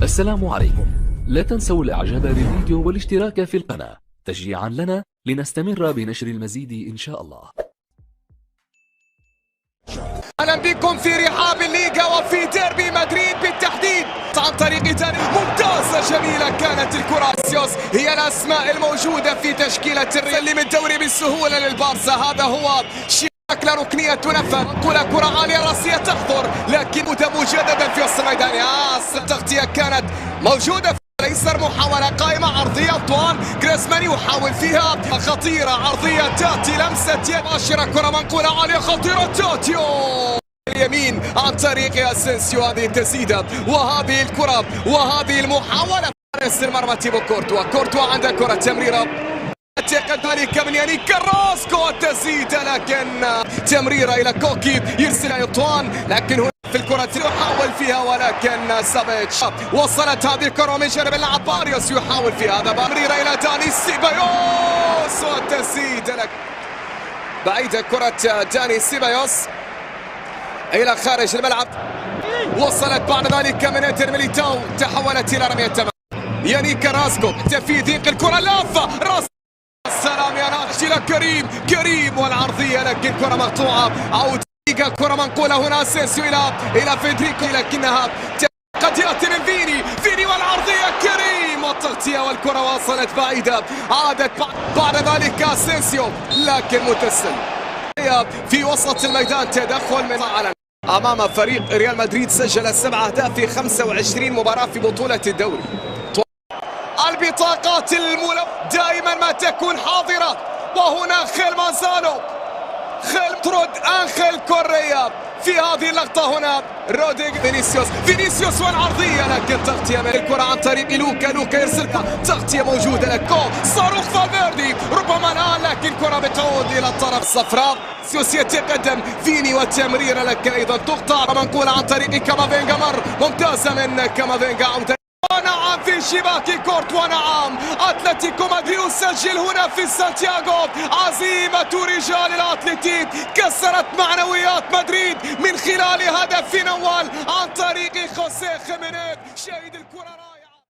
السلام عليكم. لا تنسوا الاعجاب بالفيديو والاشتراك في القناة تشجيعا لنا لنستمر بنشر المزيد ان شاء الله. اهلا بكم في رحاب الليغا وفي ديربي مدريد بالتحديد عن طريق داني. ممتازة جميلة كانت الكرة. هي الاسماء الموجودة في تشكيلة الريال من الدوري بالسهولة للبارسا. هذا هو شكل ركنية تنفذ. كرة عالية راسية تحضر لكن مجددا في وسط الميدان. التغطية كانت موجودة في الايسر. محاولة قائمة عرضية طوال جريزمان يحاول فيها خطيرة عرضية تاتي لمسة يد مباشرة. كرة منقولة عالية خطيرة تاتيو اليمين عن طريق اسينسيو. هذه التسديدة وهذه الكرة وهذه المحاولة. حارس المرمى تيبو كورتوا عنده كرة تمريرة اعتقد ذلك من يانيك كاراسكو. التسديدة لكن تمريرة الى كوكي يرسل ايطوان لكن هنا في الكرة يحاول فيها ولكن سافيتش وصلت هذه الكرة من جانب اللاعب باريوس يحاول في هذا تمريرة الى داني سيبايوس والتسديدة لك بعيدة. كرة داني سيبايوس الى خارج الملعب وصلت بعد ذلك من انتر ميليتاو تحولت الى رمية تماس. يانيك كاراسكو في ضيق الكرة لافة راس السلام يا ناقش الى كريم والعرضية لكن كرة مقطوعة. عودة كرة منقولة هنا اسينسيو الى فيدريكو لكنها قد ياتي من فيني والعرضية كريم والتغطية والكرة وصلت بعيدة. عادت بعد ذلك اسينسيو لكن متسل في وسط الميدان. تدخل من على امام فريق ريال مدريد سجل 7 أهداف في 25 مباراة في بطولة الدوري. البطاقات دائما ما تكون حاضرة وهنا خيل مانزانو ترد انخيل كوريا في هذه اللقطة. هنا روديغ فينيسيوس والعرضية لكن تغطية من الكرة عن طريق لوكا يرسلها تغطية موجودة لكو صاروخ فالفيردي ربما الآن لكن كرة بتعود إلى الطرف الصفراء. سيوس يتقدم فيني والتمريرة لكن أيضا تقطع منقولة عن طريق كامافينجا. ممتازة من كامافينجا. ونعم في شباك كورتوا. ونعم اتلتيكو مدريد يسجل هنا في سانتياغو. عزيمة رجال الاتلتيك كسرت معنويات مدريد من خلال هدف نوال عن طريق خوسيه خيمينيز شهيد الكرة.